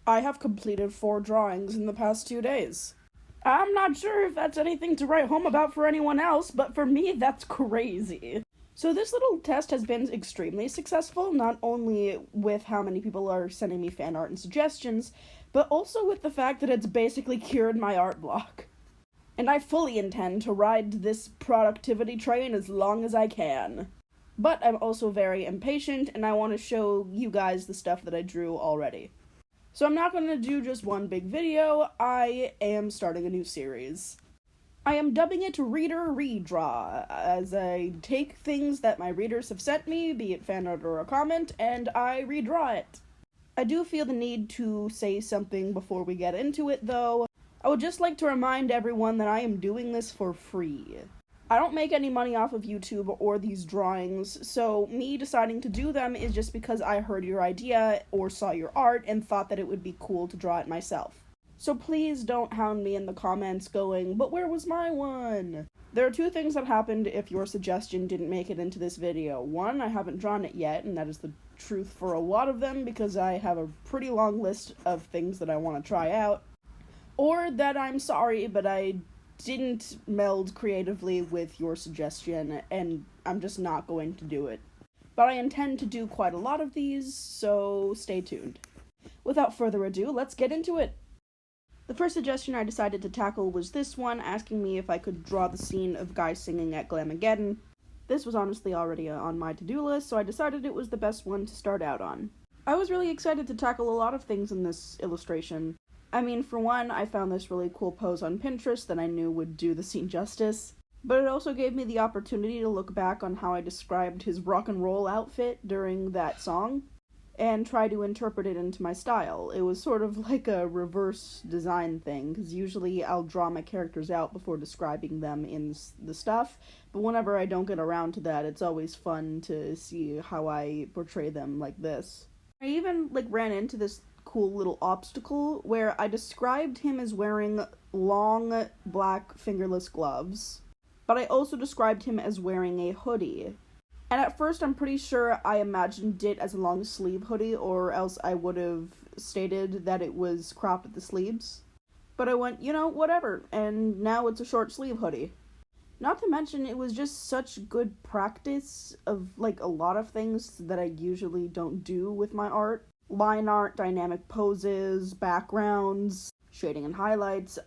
I have completed 4 drawings in the past 2 days. I'm not sure if that's anything to write home about for anyone else, but for me, that's crazy. So this little test has been extremely successful, not only with how many people are sending me fan art and suggestions, but also with the fact that it's basically cured my art block. And I fully intend to ride this productivity train as long as I can. But I'm also very impatient, and I want to show you guys the stuff that I drew already. So I'm not going to do just one big video, I am starting a new series. I am dubbing it Art Redraw, as I take things that my readers have sent me, be it fan art or a comment, and I redraw it. I do feel the need to say something before we get into it, though. I would just like to remind everyone that I am doing this for free. I don't make any money off of YouTube or these drawings, so me deciding to do them is just because I heard your idea or saw your art and thought that it would be cool to draw it myself. So please don't hound me in the comments going, but where was my one? There are 2 things that happened if your suggestion didn't make it into this video. 1, I haven't drawn it yet, and that is the truth for a lot of them because I have a pretty long list of things that I want to try out. Or that I'm sorry, but I didn't meld creatively with your suggestion, and I'm just not going to do it. But I intend to do quite a lot of these, so stay tuned. Without further ado, let's get into it! The first suggestion I decided to tackle was this one, asking me if I could draw the scene of guys singing at Glamagedon. This was honestly already on my to-do list, so I decided it was the best one to start out on. I was really excited to tackle a lot of things in this illustration. I mean, for one, I found this really cool pose on Pinterest that I knew would do the scene justice, but it also gave me the opportunity to look back on how I described his rock and roll outfit during that song, and try to interpret it into my style. It was sort of like a reverse design thing, because usually I'll draw my characters out before describing them in the stuff, but whenever I don't get around to that, it's always fun to see how I portray them like this. I even, ran into this cool little obstacle where I described him as wearing long black fingerless gloves, but I also described him as wearing a hoodie. And at first I'm pretty sure I imagined it as a long sleeve hoodie, or else I would have stated that it was cropped at the sleeves. But I went, whatever, and now it's a short sleeve hoodie. Not to mention, it was just such good practice of, a lot of things that I usually don't do with my art. Line art, dynamic poses, backgrounds, shading and highlights.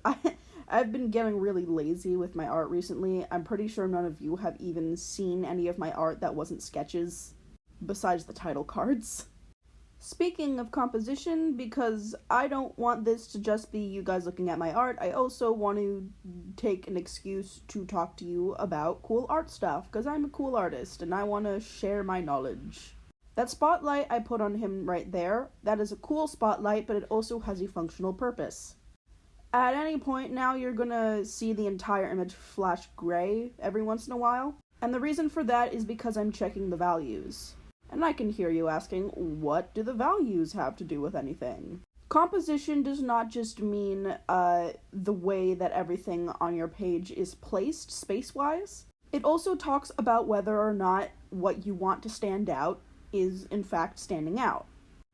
I've been getting really lazy with my art recently. I'm pretty sure none of you have even seen any of my art that wasn't sketches, besides the title cards. Speaking of composition, because I don't want this to just be you guys looking at my art, I also want to take an excuse to talk to you about cool art stuff, because I'm a cool artist and I want to share my knowledge. That spotlight I put on him right there, that is a cool spotlight, but it also has a functional purpose. At any point now, you're gonna see the entire image flash gray every once in a while, and the reason for that is because I'm checking the values. And I can hear you asking, what do the values have to do with anything? Composition does not just mean the way that everything on your page is placed space-wise. It also talks about whether or not what you want to stand out is in fact standing out.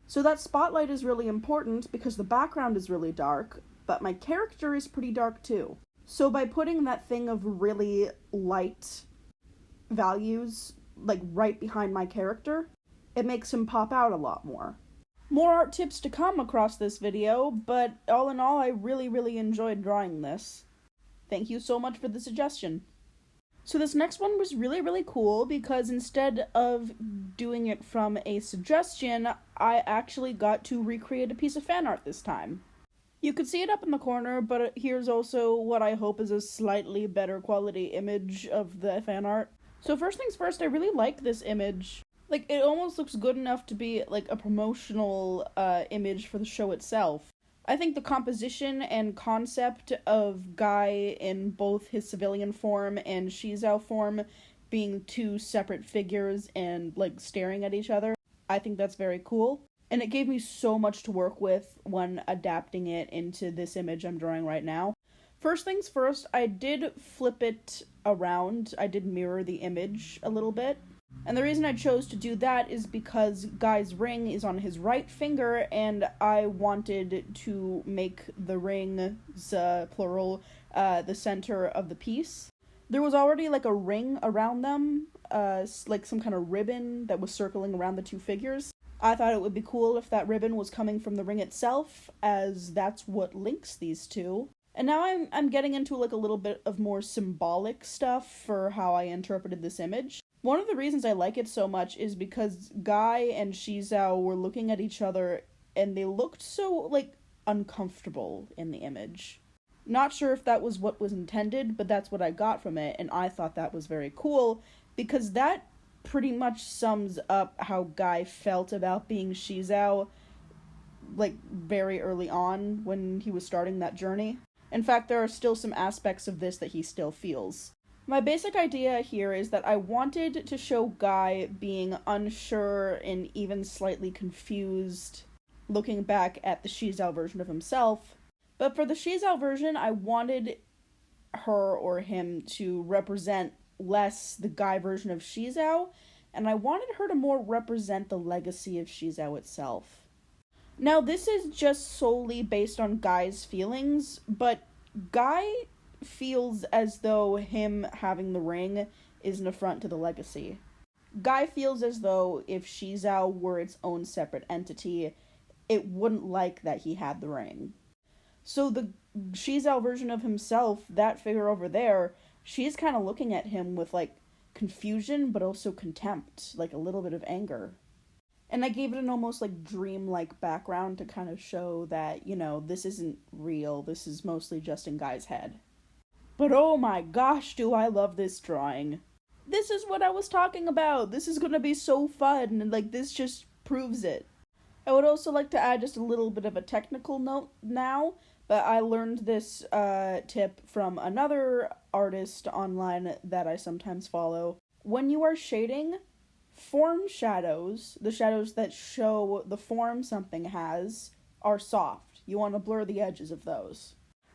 So that spotlight is really important because the background is really dark, but my character is pretty dark too. So by putting that thing of really light values, right behind my character, it makes him pop out a lot more. More art tips to come across this video, but all in all, I really enjoyed drawing this. Thank you so much for the suggestion. So this next one was really cool because instead of doing it from a suggestion, I actually got to recreate a piece of fan art this time. You could see it up in the corner, but here's also what I hope is a slightly better quality image of the fan art. So first things first, I really like this image. It almost looks good enough to be, a promotional image for the show itself. I think the composition and concept of Guy in both his civilian form and SheZow form being 2 separate figures and, staring at each other, I think that's very cool. And it gave me so much to work with when adapting it into this image I'm drawing right now. First things first, I did flip it around. I did mirror the image a little bit. And the reason I chose to do that is because Guy's ring is on his right finger, and I wanted to make the rings, plural, the center of the piece. There was already like a ring around them, like some kind of ribbon that was circling around the two figures. I thought it would be cool if that ribbon was coming from the ring itself, as that's what links these two. And now I'm getting into like a little bit of more symbolic stuff for how I interpreted this image. One of the reasons I like it so much is because Guy and SheZow were looking at each other and they looked so, like, uncomfortable in the image. Not sure if that was what was intended, but that's what I got from it, and I thought that was very cool, because that pretty much sums up how Guy felt about being SheZow, like, very early on when he was starting that journey. In fact, there are still some aspects of this that he still feels. My basic idea here is that I wanted to show Guy being unsure and even slightly confused looking back at the SheZow version of himself. But for the SheZow version, I wanted her or him to represent less the Guy version of SheZow, and I wanted her to more represent the legacy of SheZow itself. Now, this is just solely based on Guy's feelings, but Guy feels as though him having the ring is an affront to the legacy. Guy feels as though if SheZow were its own separate entity, it wouldn't like that he had the ring. So the SheZow version of himself, that figure over there, she's kind of looking at him with, like, confusion, but also contempt, like a little bit of anger. And I gave it an almost, like, dreamlike background to kind of show that, you know, this isn't real, this is mostly just in Guy's head. But oh my gosh, do I love this drawing. This is what I was talking about. This is gonna be so fun, and like this just proves it. I would also like to add just a little bit of a technical note now, but I learned this tip from another artist online that I sometimes follow. When you are shading, form shadows, the shadows that show the form something has, are soft. You want to blur the edges of those.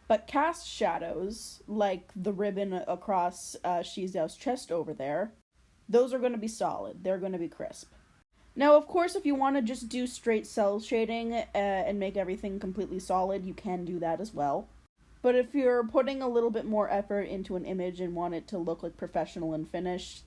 But cast shadows, like the ribbon across SheZow's chest over there, those are going to be solid. They're going to be crisp. Now, of course, if you want to just do straight cell shading and make everything completely solid, you can do that as well. But if you're putting a little bit more effort into an image and want it to look like professional and finished,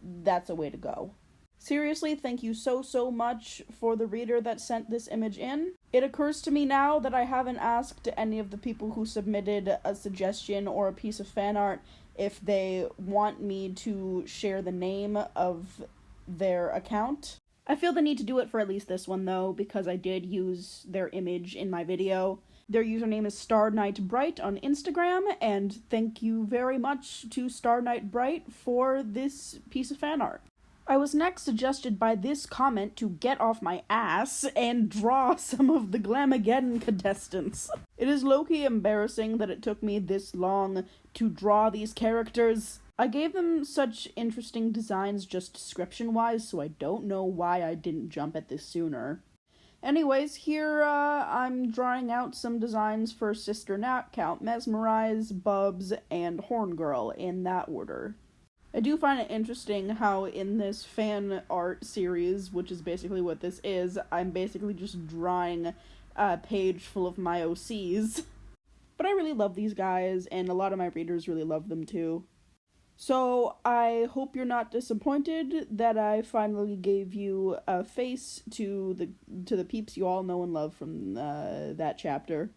that's a way to go. Seriously, thank you so much for the reader that sent this image in. It occurs to me now that I haven't asked any of the people who submitted a suggestion or a piece of fan art if they want me to share the name of their account. I feel the need to do it for at least this one, though, because I did use their image in my video. Their username is StarNightBright on Instagram, and thank you very much to StarNightBright for this piece of fan art. I was next suggested by this comment to get off my ass and draw some of the Glamagedon contestants. It is low-key embarrassing that it took me this long to draw these characters. I gave them such interesting designs just description-wise, so I don't know why I didn't jump at this sooner. Anyways, here I'm drawing out some designs for Sister Nat, Count Mesmerize, Bubs, and Horn Girl in that order. I do find it interesting how in this fan art series, which is basically what this is, I'm basically just drawing a page full of my OCs. But I really love these guys, and a lot of my readers really love them too. So I hope you're not disappointed that I finally gave you a face to the peeps you all know and love from that chapter.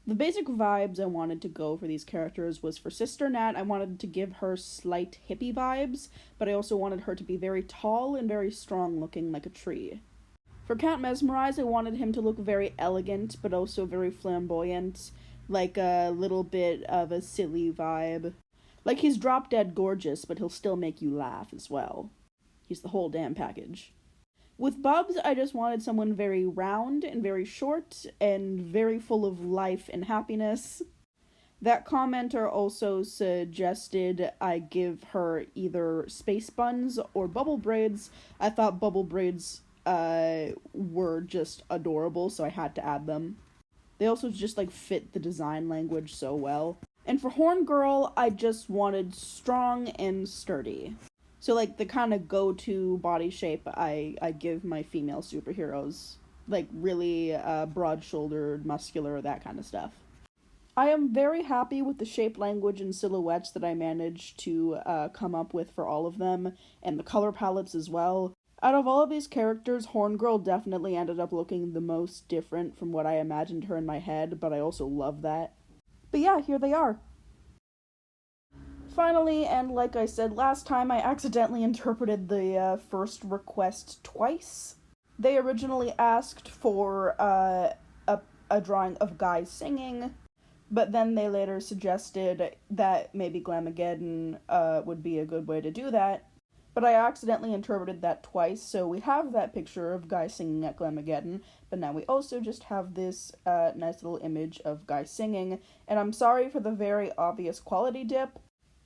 The basic vibes I wanted to go for these characters was for Sister Nat, I wanted to give her slight hippie vibes, but I also wanted her to be very tall and very strong looking like a tree. For Count Mesmerize, I wanted him to look very elegant, but also very flamboyant, like a little bit of a silly vibe. Like he's drop dead gorgeous, but he'll still make you laugh as well. He's the whole damn package. With Bubs, I just wanted someone very round and very short and very full of life and happiness. That commenter also suggested I give her either space buns or bubble braids. I thought bubble braids were just adorable, so I had to add them. They also just like fit the design language so well. And for Horn Girl, I just wanted strong and sturdy. So, like, the kind of go-to body shape I give my female superheroes. Like, really broad-shouldered, muscular, that kind of stuff. I am very happy with the shape, language, and silhouettes that I managed to come up with for all of them, and the color palettes as well. Out of all of these characters, Horn Girl definitely ended up looking the most different from what I imagined her in my head, but I also love that. But yeah, here they are. Finally, and like I said last time, I accidentally interpreted the first request twice. They originally asked for a drawing of guys singing, but then they later suggested that maybe Glamagedon would be a good way to do that. But I accidentally interpreted that twice, so we have that picture of guys singing at Glamagedon, but now we also just have this nice little image of guys singing, and I'm sorry for the very obvious quality dip.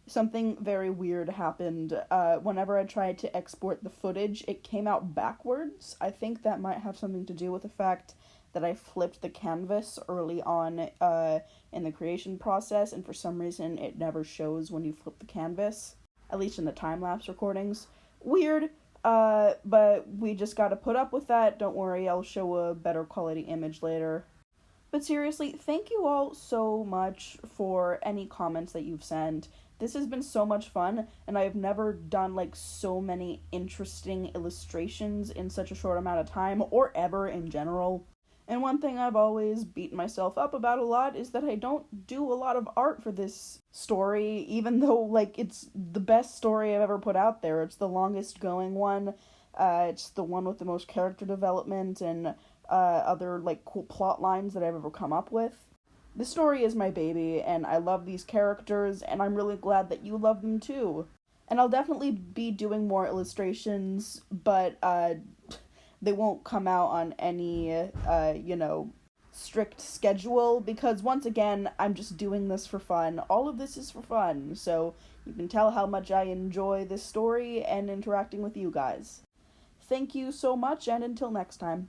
Something very weird happened. Whenever I tried to export the footage, it came out backwards. I think that might have something to do with the fact that I flipped the canvas early on in the creation process, and for some reason it never shows when you flip the canvas, at least in the time-lapse recordings. Weird, but we just gotta put up with that. Don't worry, I'll show a better quality image later. But seriously, thank you all so much for any comments that you've sent. This has been so much fun, and I've never done, like, so many interesting illustrations in such a short amount of time, or ever in general. And one thing I've always beaten myself up about a lot is that I don't do a lot of art for this story, even though, like, it's the best story I've ever put out there. It's the longest going one, it's the one with the most character development, and other, like, cool plot lines that I've ever come up with. The story is my baby, and I love these characters, and I'm really glad that you love them too. And I'll definitely be doing more illustrations, but they won't come out on any, strict schedule, because once again, I'm just doing this for fun. All of this is for fun, so you can tell how much I enjoy this story and interacting with you guys. Thank you so much, and until next time.